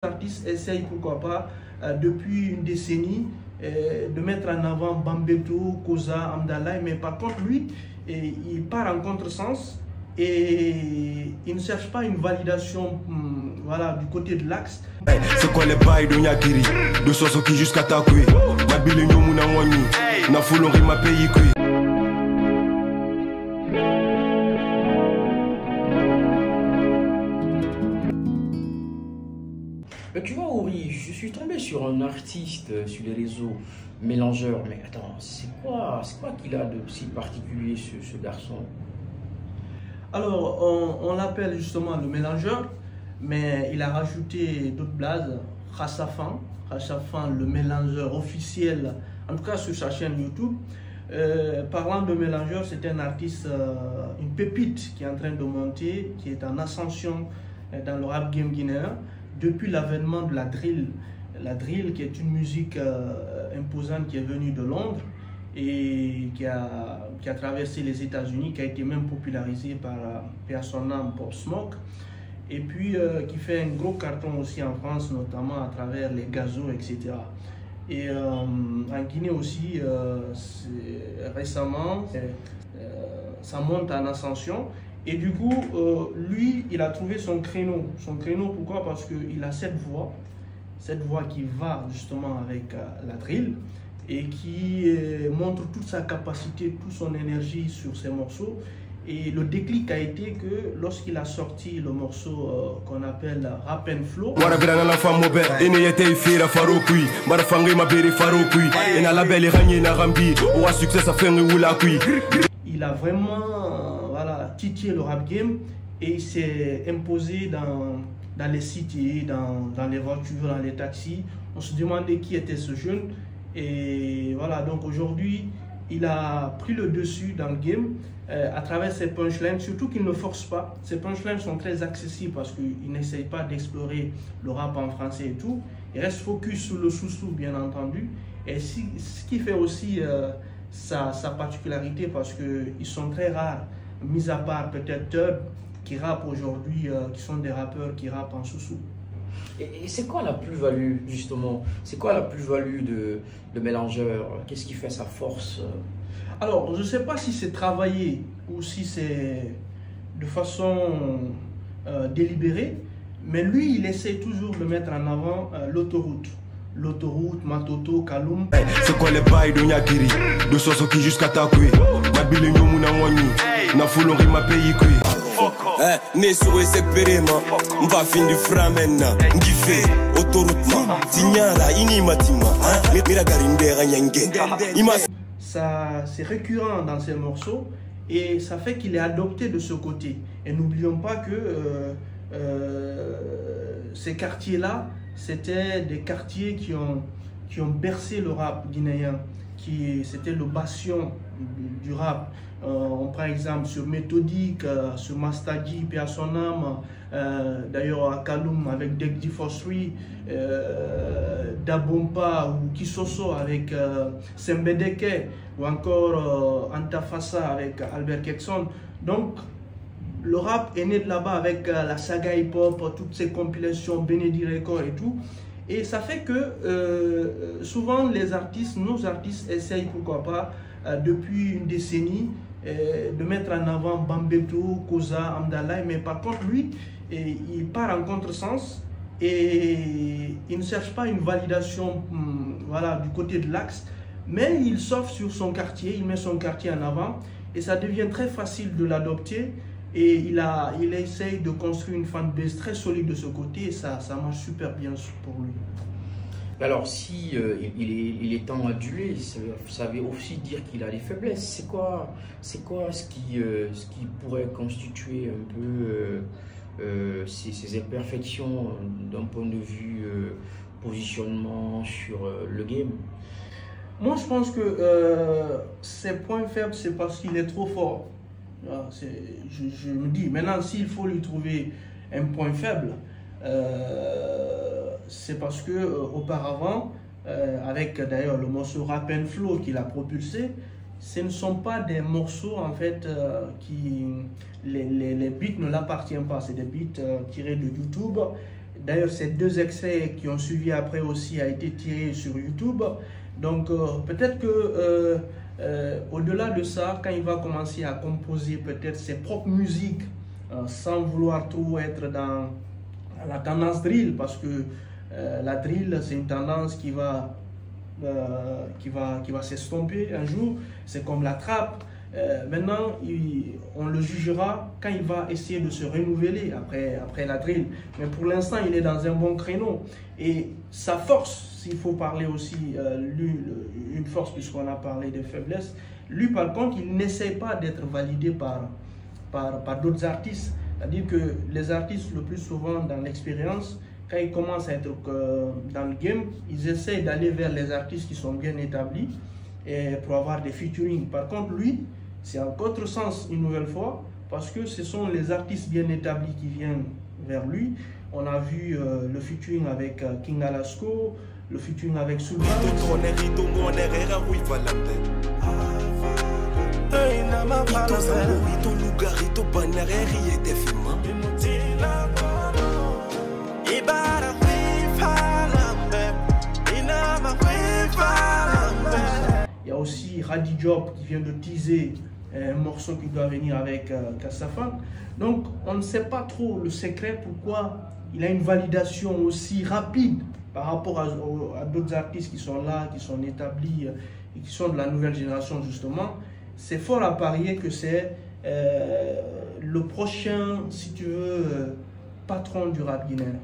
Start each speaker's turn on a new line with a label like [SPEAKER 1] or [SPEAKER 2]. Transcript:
[SPEAKER 1] Artistes essayent, pourquoi pas, depuis une décennie, de mettre en avant Bambeto, Koza, Amdallah, mais par contre, lui, il part en contresens et il ne cherche pas une validation voilà, du côté de l'axe.
[SPEAKER 2] C'est quoi les bails de Nyakiri, de Sosoki jusqu'à Takui, Mabile Nyomuna Mwani, Nafoulori ma pays kui.
[SPEAKER 3] Tu vois, Ouri, je suis tombé sur un artiste sur les réseaux, Mélangeur. Mais attends, c'est quoi qu'il a de si particulier ce garçon?
[SPEAKER 1] Alors, on l'appelle justement le Mélangeur, mais il a rajouté d'autres blazes. Khachafan, le Mélangeur officiel, en tout cas sur sa chaîne YouTube. Parlant de Mélangeur, c'est un artiste, une pépite qui est en train de monter, qui est en ascension dans le rap game guinéen. Depuis l'avènement de la drill qui est une musique imposante qui est venue de Londres et qui a traversé les États-Unis, qui a été même popularisée par son âme Pop Smoke, et puis qui fait un gros carton aussi en France, notamment à travers les gazos, etc. Et en Guinée aussi, récemment, ça monte en ascension. Et du coup, lui, il a trouvé son créneau. Son créneau, pourquoi? Parce qu'il a cette voix qui va justement avec la drill et qui montre toute sa capacité, toute son énergie sur ses morceaux. Et le déclic a été que lorsqu'il a sorti le morceau qu'on appelle Rap and Flow, il a vraiment titillé le rap game et il s'est imposé dans les cités, dans les voitures, dans les taxis. On se demandait qui était ce jeune. Et voilà, donc aujourd'hui, il a pris le dessus dans le game à travers ses punchlines, surtout qu'il ne force pas. Ses punchlines sont très accessibles parce qu'il n'essaye pas d'explorer le rap en français et tout. Il reste focus sur le sous-sous, bien entendu. Et ce qui fait aussi sa particularité, parce qu'ils sont très rares, mis à part peut-être Tub, qui rappent aujourd'hui, qui sont des rappeurs qui rappent en sous-sous.
[SPEAKER 3] Et c'est quoi la plus-value, justement? C'est quoi la plus-value de Mélangeur? Qu'est-ce qui fait sa force?
[SPEAKER 1] Alors, je ne sais pas si c'est travaillé ou si c'est de façon délibérée, mais lui, il essaie toujours de mettre en avant l'autoroute. L'autoroute, Matoto, Kaloum.
[SPEAKER 2] C'est quoi les bails de Nyakiri, de Sosoki jusqu'à Takui, Mabile Nyomuna Mwani, Nafoulori ma pays kui. Né sur ese perema, mva findi framena, ngife, autoroute ma, Tignara, inimatima, mira garindera nyange.
[SPEAKER 1] Ça, c'est récurrent dans ces morceaux et ça fait qu'il est adopté de ce côté. Et n'oublions pas que ces quartiers-là, c'était des quartiers qui ont bercé le rap guinéen, c'était le bastion du rap. On prend exemple sur Méthodique, sur Mastadji, paix à son âme, d'ailleurs à Kaloum avec Degdi Fosri, Dabompa ou Kisoso avec Sembedeke, ou encore Antafassa avec Albert Kekson. Donc le rap est né de là-bas avec la saga hip-hop, toutes ces compilations, Benedi Record et tout. Et ça fait que souvent nos artistes essayent, pourquoi pas, depuis une décennie, de mettre en avant Bambeto, Koza, Amdallah, mais par contre lui, il part en contresens et il ne cherche pas une validation voilà, du côté de l'axe, mais il surfe sur son quartier, il met son quartier en avant et ça devient très facile de l'adopter. Et il essaye de construire une fanbase très solide de ce côté et ça marche super bien pour lui.
[SPEAKER 3] Alors, si il est temps adulé, ça veut aussi dire qu'il a des faiblesses. C'est quoi ce qui pourrait constituer un peu ses imperfections d'un point de vue positionnement sur le game?
[SPEAKER 1] Moi, je pense que ses points faibles, c'est parce qu'il est trop fort. Je me dis, maintenant, s'il faut lui trouver un point faible, c'est parce que auparavant, avec d'ailleurs le morceau Rap and Flow qu'il a propulsé, ce ne sont pas des morceaux en fait les beats ne l'appartiennent pas, c'est des beats tirés de YouTube, D'ailleurs, ces 2 extraits qui ont suivi après aussi a été tiré sur YouTube. Donc, peut-être que au-delà de ça, quand il va commencer à composer peut-être ses propres musiques, sans vouloir trop être dans la tendance drill, parce que la drill, c'est une tendance qui va s'estomper un jour. C'est comme la trappe. Maintenant, on le jugera quand il va essayer de se renouveler après la drill. Mais pour l'instant, il est dans un bon créneau. Et sa force, s'il faut parler aussi, une force, puisqu'on a parlé des faiblesses, lui, par contre, il n'essaie pas d'être validé par d'autres artistes. C'est-à-dire que les artistes, le plus souvent dans l'expérience, quand ils commencent à être dans le game, ils essaient d'aller vers les artistes qui sont bien établis et pour avoir des featuring. Par contre, lui, c'est en contresens une nouvelle fois, parce que ce sont les artistes bien établis qui viennent vers lui. On a vu le featuring avec King Alasco, le featuring avec Sultan. Il y a aussi Radi Job qui vient de teaser un morceau qui doit venir avec Kassafan. Donc on ne sait pas trop le secret pourquoi il a une validation aussi rapide par rapport à d'autres artistes qui sont là, qui sont établis et qui sont de la nouvelle génération justement. C'est fort à parier que c'est le prochain, si tu veux, patron du rap guinéen.